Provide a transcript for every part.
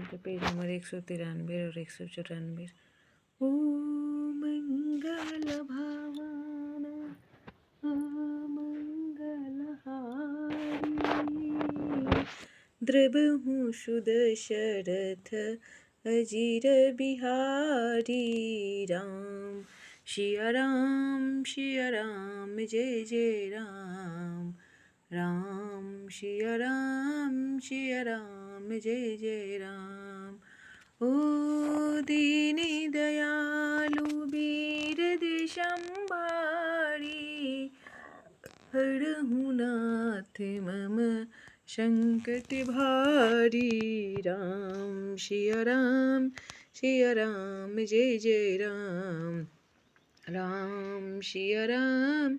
के page number 193 और 194। ओ मंगल भावाना मंगलहारी, द्रवहूँ सुदशरथ अजीर बिहारी। राम सिया राम जय जय राम। राम सिया राम जय जय राम। ओ दीनी दयालु वीर दिशंभारी, हरहु नाथ मम संकट भारी। राम सिया राम जय जय राम। राम सिया राम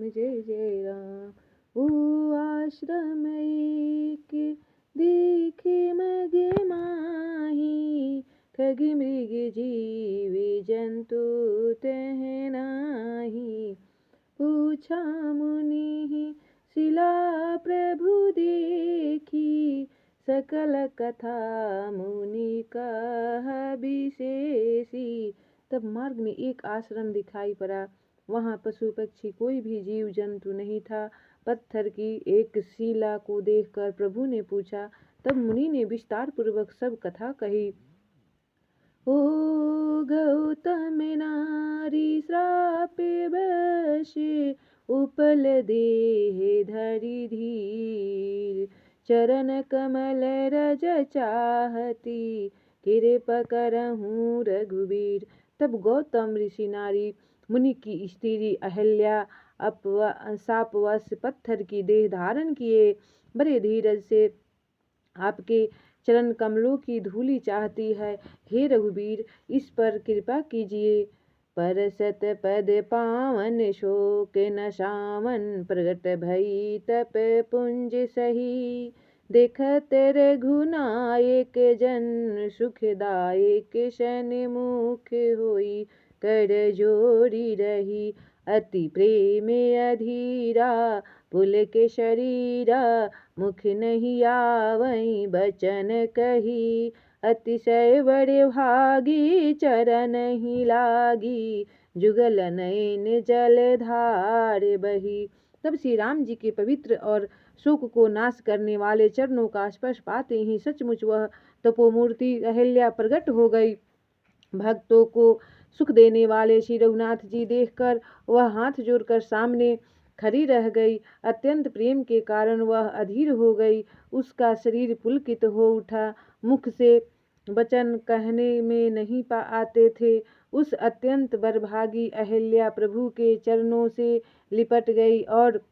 जय जय राम। ओ आश्रम एक देखे मगे माही, खग मृग जीव जंतु तह नाही। पूछा मुनि शिला प्रभु देखी, सकल कथा मुनि कह विशेषी। तब मार्ग में एक आश्रम दिखाई पड़ा। वहाँ पशु पक्षी कोई भी जीव जंतु नहीं था। पत्थर की एक शिला को देखकर प्रभु ने पूछा। तब मुनि ने विस्तार पूर्वक सब कथा कही। ओ गौतम नारी श्रापे बश, उपल देह धरि धीर। चरण कमल रज चाहती, कृपा करहूँ रघुबीर। तब गौतम ऋषि नारी मुनि की स्त्री अहल्या शापवश पत्थर की देह धारण किए बड़े धीरज से आपके चरण कमलों की धूलि चाहती है। हे रघुबीर, इस पर कृपा कीजिए। परसत पद पावन शोक न सावन, प्रगट भई तप पुंज सही। देखत रघुनायक जन सुखदायक, सन्मुख होई कर जोरी रही। अति प्रेम अधीरा पुलक शरीरा, मुख नहीं आवै बचन कही। अतिशय बड़े भागी चरण ही लागी, जुगल नयन जल धार बही। तब श्री राम जी के पवित्र और शोक को नाश करने वाले चरणों का स्पर्श पाते ही सचमुच वह तपोमूर्ति अहल्या प्रकट हो गई। भक्तों को सुख देने वाले श्री रघुनाथ जी देखकर वह हाथ जोड़कर सामने खड़ी रह गई। अत्यंत प्रेम के कारण वह अधीर हो गई। उसका शरीर पुलकित हो उठा। मुख से वचन कहने में नहीं आते थे। उस अत्यंत बरभागी अहल्या प्रभु के चरणों से लिपट गई और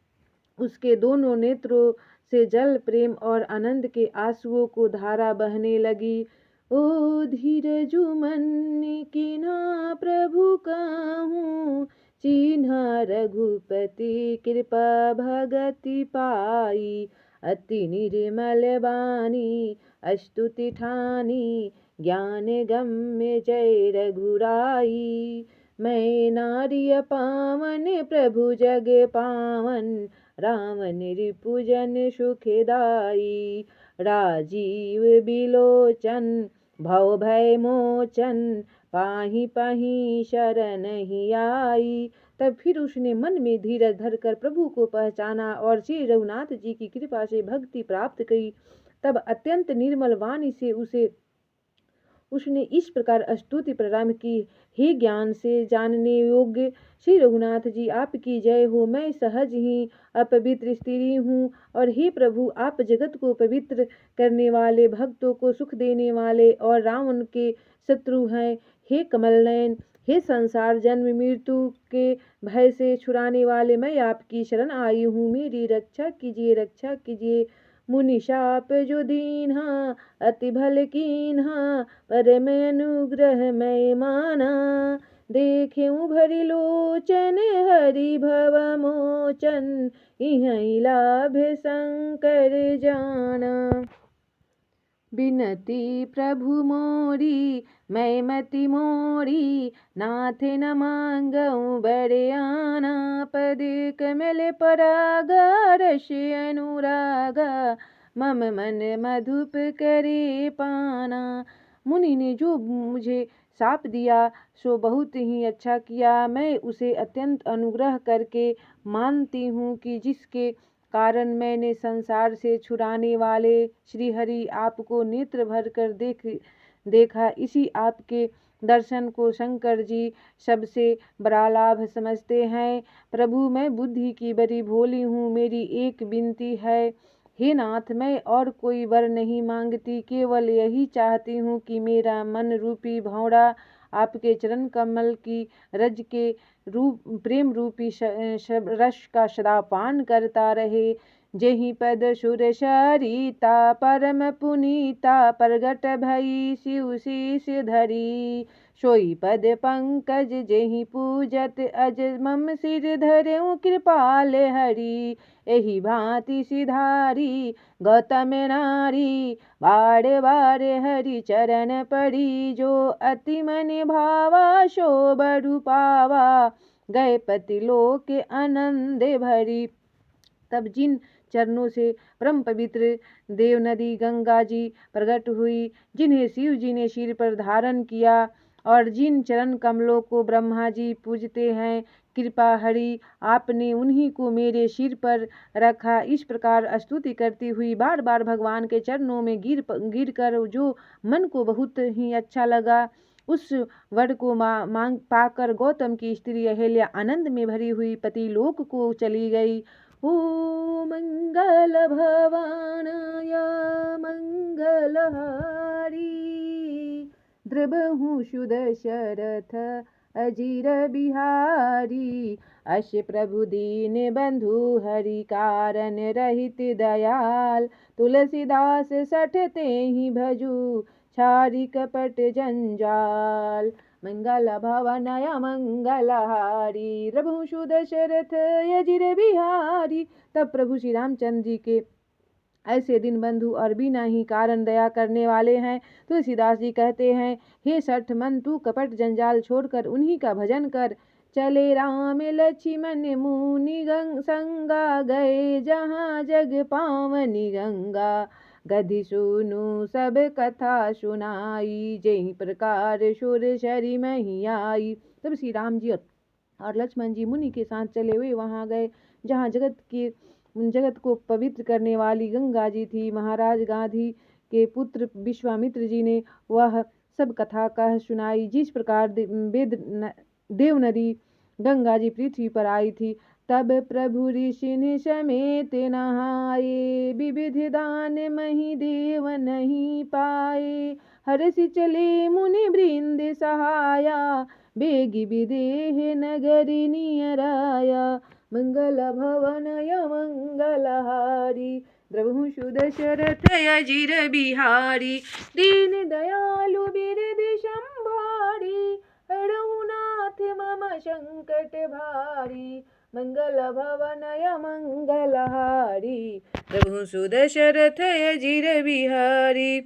उसके दोनों नेत्रों से जल प्रेम और आनंद के आंसुओं को धारा बहने लगी। ओ धीरजु मन कीन्हा प्रभु कहूँ, चिन्हा रघुपति कृपा भगति पाई। अति निर्मल बानी स्तुति ठानी, ज्ञान गम्य जय रघुराई। मैं नारिय पावन प्रभु जग पावन, राम निरपुजन सुखदाई। राजीव बिलोचन भव भय मोचन, पाहि पाहि शरण ही आई। तब फिर उसने मन में धीरज धरकर प्रभु को पहचाना और श्री रघुनाथ जी की कृपा से भक्ति प्राप्त की। तब अत्यंत निर्मल वाणी से उसने इस प्रकार स्तुति प्रारंभ की। हे ज्ञान से जानने योग्य श्री रघुनाथ जी, आपकी जय हो। मैं सहज ही अपवित्र स्त्री हूँ, और हे प्रभु, आप जगत को पवित्र करने वाले, भक्तों को सुख देने वाले और रावण के शत्रु हैं। हे कमल नयन, हे संसार जन्म मृत्यु के भय से छुड़ाने वाले, मैं आपकी शरण आई हूँ। मेरी रक्षा कीजिए। मुनि शाप जो दीन्हा, अति भल कीन्हा, परम अनुग्रह मैं माना। देखेऊ भरि लोचन हरि भव मोचन, इहीं लाभ शंकर जाना। बिनती प्रभु मोरी मैं मति मोरी, नाथ न मांगऊँ बड़याना। पद कमल परागा रस अनुरागा, मम मन मधुप करे पाना। मुनि ने जो मुझे शाप दिया सो बहुत ही अच्छा किया। मैं उसे अत्यंत अनुग्रह करके मानती हूँ कि जिसके कारण मैंने संसार से छुड़ाने वाले श्री हरि आपको नेत्र भर कर देखा। इसी आपके दर्शन को शंकर जी सबसे बड़ा लाभ समझते हैं। प्रभु, मैं बुद्धि की बड़ी भोली हूँ, मेरी एक विनती है। हे नाथ, मैं और कोई वर नहीं मांगती, केवल यही चाहती हूँ कि मेरा मन रूपी भौंरा आपके चरण कमल की रज के प्रेम रूपी रस का सदा पान करता रहे। जेहि पद सुर सरिता परम पुनीता प्रगट भई शिव शीश धरी। सोई पद पंकज जेहि पूजत अज मम सिर धरेऊ कृपाल हरि। एहि भांति सिधारी गौतम नारी बारे बारे हरि चरण पड़ी। जो अति मन भावा सो बरु पावा गए पति लोक आनंद भरी। तब जिन चरणों से परम पवित्र देव नदी गंगा जी प्रकट हुई, जिन्हें शिव जी ने सिर पर धारण किया और जिन चरण कमलों को ब्रह्मा जी पूजते हैं, कृपा हरि आपने उन्हीं को मेरे सिर पर रखा। इस प्रकार स्तुति करती हुई बार बार भगवान के चरणों में गिर कर जो मन को बहुत ही अच्छा लगा, उस वर को मांग पाकर गौतम की स्त्री अहिल्या आनंद में भरी हुई पति लोक को चली गई। ओ मंगल भवानाय मंगलहारी। द्रवहु सुदशरथ अजीर बिहारी। अश प्रभु दीन बंधु हरि कारण रहित दयाल। तुलसीदास सठते ही भजू छारी कपट जंजाल। मंगल भवनय मंगलहारी। प्रभु सुदशरथ अजीर बिहारी। तब प्रभु श्री रामचंद्र जी के ऐसे दिन बंधु और बिना ही कारण दया करने वाले हैं। तुलसीदास जी कहते हैं, हे सठ मन तू कपट जंजाल छोड़कर उन्हीं का भजन कर। चले राम लक्ष्मण मुनि संगा गए जहाँ जग पावनी गंगा। गधि सुनु सब कथा सुनाई जेहि प्रकार सुर शरी मही आई। तब श्री राम जी और लक्ष्मण जी मुनि के साथ चले हुए वहां गए जहाँ जगत को पवित्र करने वाली गंगा जी थी। महाराज गांधी के पुत्र विश्वामित्र जी ने वह सब कथा कह सुनाई। जिस प्रकार देव नदी गंगा जी पृथ्वी पर आई थी, तब प्रभु ऋषि समेत नहाए। विविध दान मही देव नहीं पाए। हर्षि चले मुनि वृंद सहाया। बेगी विदेह नगरी नियराया। मंगल भवनय मंगलहारी। द्रवहु सुदशरथ अजीर बिहारी। दीन दयालु बिरद संभारी। हरहु नाथ मम संकट भारी। मंगल भवनय मंगलहारी। द्रवहु सुदशरथ अजीर बिहारी।